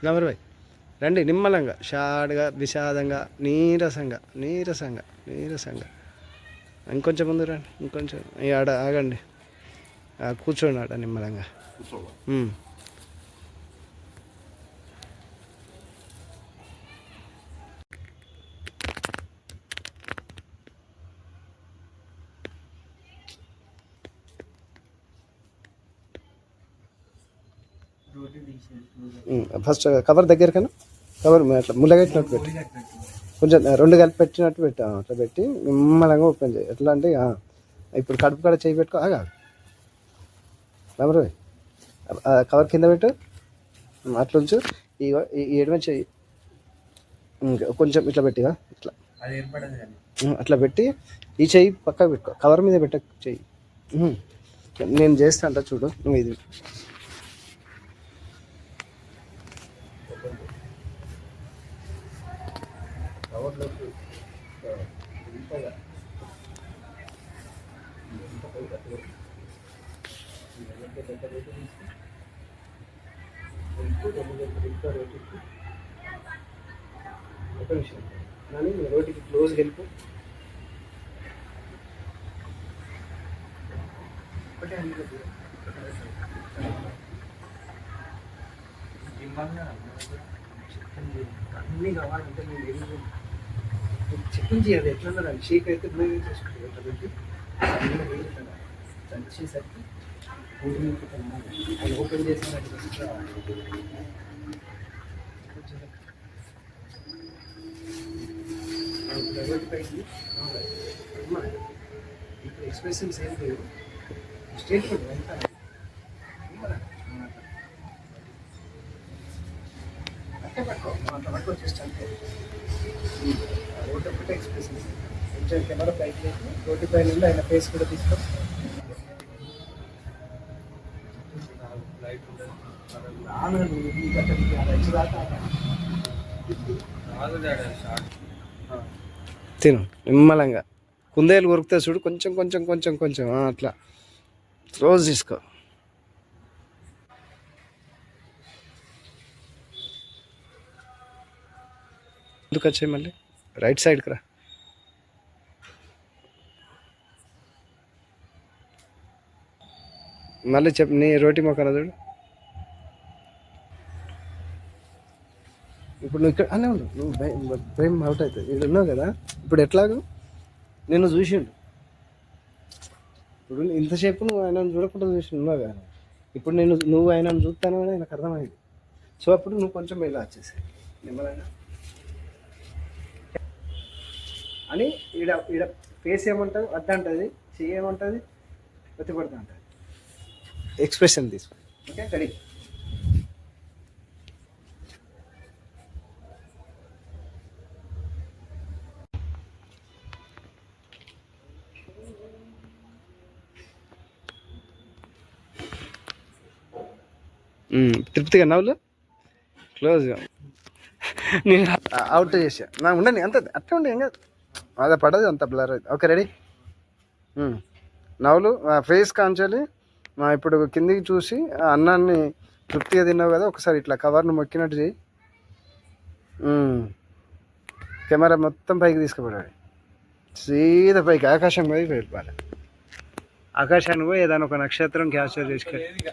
నమరు భాయ్ రండి, నిమ్మలంగా, షాడ్గా, విషాదంగా, నీరసంగా నీరసంగా నీరసంగా. ఇంకొంచెం ముందు రండి, ఇంకొంచెం ఆడ ఆగండి, కూర్చోండి ఆడ నిమ్మలంగా. ఫస్ట్ కవర్ దగ్గరకన్నా, కవర్ అట్లా ముళ్ళగట్టినట్టు పెట్టి, కొంచెం రెండు కలిపి పెట్టినట్టు పెట్టా, అట్లా పెట్టి నిమ్మలంగా ఓపెన్ చేయి. ఎట్లా అంటే ఇప్పుడు కడుపు కాడ చేయి పెట్టుకో, ఆగా రామరాయ్, కవర్ కింద పెట్టు, అట్లా ఉంచు. ఈ ఎడమ చెయ్యి కొంచెం ఇట్లా పెట్టిగా, ఇట్లా అట్లా పెట్టి ఈ చెయ్యి పక్కకు పెట్టుకో, కవర్ మీద పెట్ట చెయ్యి. నేను చేస్తా అంట చూడు, నువ్వు ఇది కవర్లోకి ఇంతగా ఒక నిమిషం కానీ రోటికి క్లోజ్కి వెళ్ళిపో. ఒకటే అన్నీ కావాలంటే నేను ఏం చెప్పించి అది ఎట్లా దాన్ని షేక్ అయితే బ్లూ చేసుకుంటాను. ఎట్లా పెట్టి చచ్చేసరికి అది ఓపెన్ చేసిన ఇప్పుడు ఎక్స్ప్రెషన్స్ ఏం లేవు, స్టేట్మెంట్ ఎంత అంటే పట్టుకో, అంత పట్టుకో జస్ట్ అంతే. రోడ్డు ఒకటే ఎక్స్ప్రెషన్స్, కొంచెం కెమెరా పైకి లేదు, రోడ్డు పైన నుండి ఆయన ఫేస్ కూడా తీసుకో. తిను నిమ్మలంగా, కుందేలు కొరికితే చూడు, కొంచెం కొంచెం కొంచెం కొంచెం అట్లా క్లోజ్ తీసుకో. ఎందుకు వచ్చాయి మళ్ళీ రైట్ సైడ్కి రా. మళ్ళీ చెప్పు, నీ రోటి మొక్కన చూడు. ఇప్పుడు నువ్వు ఇక్కడ అనే ఉండు, నువ్వు భయం అవుట్ అవుతుంది. ఇక్కడ ఉన్నావు కదా, ఇప్పుడు ఎట్లాగో నిన్ను చూసిండు. ఇప్పుడు ఇంతసేపు నువ్వు ఆయన చూడకుండా చూసి ఉన్నావు కదా, ఇప్పుడు నువ్వు ఆయన చూస్తాను అని ఆయనకు అర్థమైంది. సో అప్పుడు నువ్వు కొంచెం ఇలా వచ్చేసి నిమ్మలైనా అని ఈడ ఈడ ఫేస్ ఏమంటుంది, వద్దంటుంది, చెయ్యి ఏమంటుంది, ప్రతిపడుతూ ఉంటుంది. ఎక్స్ప్రెషన్ తీసుకో. Okay, ready. తృప్తిగా నవ్వులు క్లోజ్గా నేను అవుట్ చేసా, నా ఉండని అంత అట్లా ఉండే ఏం కాదు, అదే పడదు అంత బ్లర్ అయితే. Okay, ready. నవ్వులు ఫేస్ కాంచాలి. ఇప్పుడు కిందికి చూసి అన్నాన్ని తృప్తిగా తిన్నావు కదా, ఒకసారి ఇట్లా కవర్ను మొక్కినట్టు చేయి. కెమెరా మొత్తం పైకి తీసుకుపోయాలి, సీదా పైకి ఆకాశం పోయి వెళ్ళిపోవాలి. ఆకాశాన్ని పోయి ఏదైనా ఒక నక్షత్రం క్యాప్చర్ చేసుకెళ్ళి